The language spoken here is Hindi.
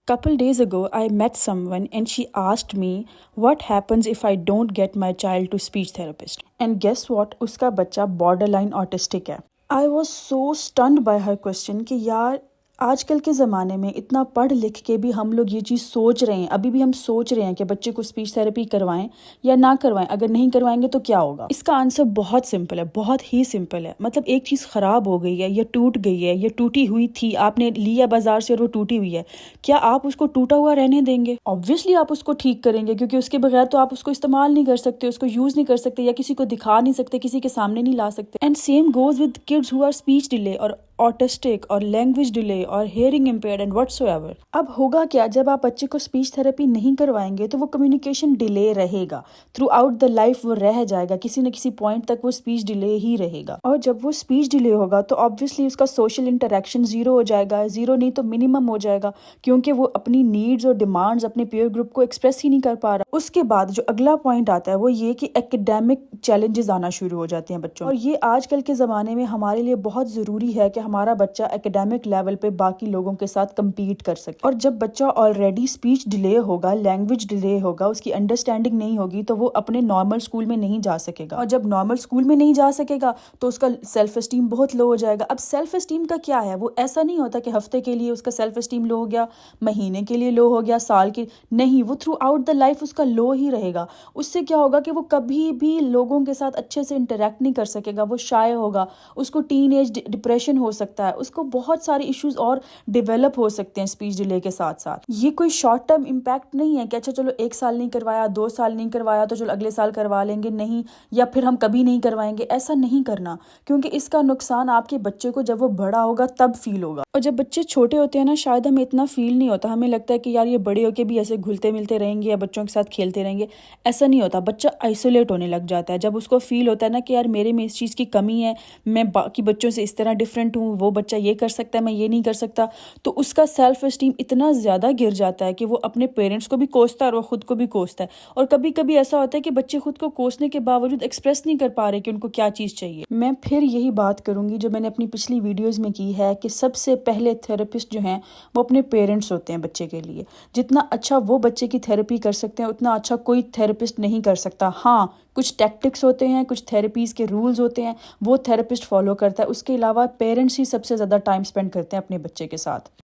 Couple days ago, I met someone and she asked me what happens if I don't get my child to speech therapist. And guess what? उसका बच्चा borderline autistic है. I was so stunned by her question कि यार आजकल के ज़माने में इतना पढ़ लिख के भी हम लोग ये चीज़ सोच रहे हैं, अभी भी हम सोच रहे हैं कि बच्चे को स्पीच थेरेपी करवाएं या ना करवाएं. अगर नहीं करवाएंगे तो क्या होगा? इसका आंसर बहुत सिंपल है, बहुत ही सिंपल है. मतलब एक चीज़ ख़राब हो गई है या टूट गई है या टूटी हुई थी, आपने लिया बाजार से और वो टूटी हुई है, क्या आप उसको टूटा हुआ रहने देंगे? ऑब्वियसली आप उसको ठीक करेंगे, क्योंकि उसके बगैर तो आप उसको इस्तेमाल नहीं कर सकते, उसको यूज़ नहीं कर सकते या किसी को दिखा नहीं सकते, किसी के सामने नहीं ला सकते. And same goes with kids who are speech delay और ऑटिस्टिक और लैंग्वेज डिले और हेयरिंग इम्पेयर्ड एंड व्हाटसोएवर. अब होगा क्या, जब आप बच्चे को स्पीच थेरेपी नहीं करवाएंगे तो वो कम्युनिकेशन डिले रहेगा थ्रू आउट द लाइफ. वो रह जाएगा, किसी न किसी पॉइंट तक वो स्पीच डिले ही रहेगा. और जब वो स्पीच डिले होगा तो ऑब्वियसली उसका सोशल इंटरेक्शन जीरो हो जाएगा, जीरो नहीं तो मिनिमम हो जाएगा, क्योंकि वो अपनी नीड्स और डिमांड्स अपने पीयर ग्रुप को एक्सप्रेस ही नहीं कर पा रहा. उसके बाद जो अगला पॉइंट आता है वो ये कि एकेडमिक चैलेंजेस आना शुरू हो जाते हैं बच्चों. और ये आजकल के ज़माने में हमारे लिए बहुत ज़रूरी है कि हमारा बच्चा एकेडमिक लेवल पे बाकी लोगों के साथ compete कर सके. और जब बच्चा ऑलरेडी स्पीच डिले होगा, लैंग्वेज डिले होगा, उसकी अंडरस्टैंडिंग नहीं होगी, तो वो अपने नॉर्मल स्कूल में नहीं जा सकेगा. और जब नॉर्मल स्कूल में नहीं जा सकेगा तो उसका सेल्फ एस्टीम बहुत लो हो जाएगा. अब सेल्फ एस्टीम का क्या है, वो ऐसा नहीं होता कि हफ्ते के लिए उसका सेल्फ एस्टीम लो हो गया, महीने के लिए लो हो गया, साल के नहीं, वो थ्रू आउट द लाइफ उसका लो ही रहेगा. उससे क्या होगा कि वो कभी भी लोगों के साथ अच्छे से इंटरेक्ट नहीं कर सकेगा, वो शाय होगा, उसको टीन एज डिप्रेशन हो सकता है, उसको बहुत सारे इश्यूज और डेवलप हो सकते हैं स्पीच डिले के साथ साथ. ये कोई शॉर्ट टर्म इम्पैक्ट नहीं है कि अच्छा चलो 1 साल नहीं करवाया, 2 साल नहीं करवाया तो चलो अगले साल करवा लेंगे, नहीं, या फिर हम कभी नहीं करवाएंगे. ऐसा नहीं करना, क्योंकि इसका नुकसान आपके बच्चे को जब वो बड़ा होगा तब फील होगा. और जब बच्चे छोटे होते हैं ना, शायद हमें इतना फील नहीं होता, हमें लगता है कि यार ये बड़े होके भी ऐसे घुलते मिलते रहेंगे या बच्चों के साथ खेलते रहेंगे. ऐसा नहीं होता. बच्चा आइसोलेट होने लग जाता है जब उसको फील होता है ना कि यार मेरे में इस चीज़ की कमी है, मैं बाकी बच्चों से इस तरह डिफरेंट हूँ, वो बच्चा ये कर सकता है, मैं ये नहीं कर सकता. तो उसका सेल्फ एस्टीम इतना ज़्यादा गिर जाता है कि वो अपने पेरेंट्स को भी कोसता है और वो खुद को भी कोसता है. और कभी कभी ऐसा होता है कि बच्चे खुद को कोसने के बावजूद एक्सप्रेस नहीं कर पा रहे कि उनको क्या चीज़ चाहिए. मैं फिर यही बात करूंगी जो मैंने अपनी पिछली वीडियोज़ में की है कि सबसे पहले थेरेपिस्ट जो हैं वो अपने पेरेंट्स होते हैं बच्चे के लिए. जितना अच्छा वो बच्चे की थेरेपी कर सकते हैं उतना अच्छा कोई थेरेपिस्ट नहीं कर सकता. हाँ, कुछ टैक्टिक्स होते हैं, कुछ थेरेपीज़ के रूल्स होते हैं, वो थेरेपिस्ट फॉलो करता है. उसके अलावा पेरेंट्स ही सबसे ज़्यादा टाइम स्पेंड करते हैं अपने बच्चे के साथ.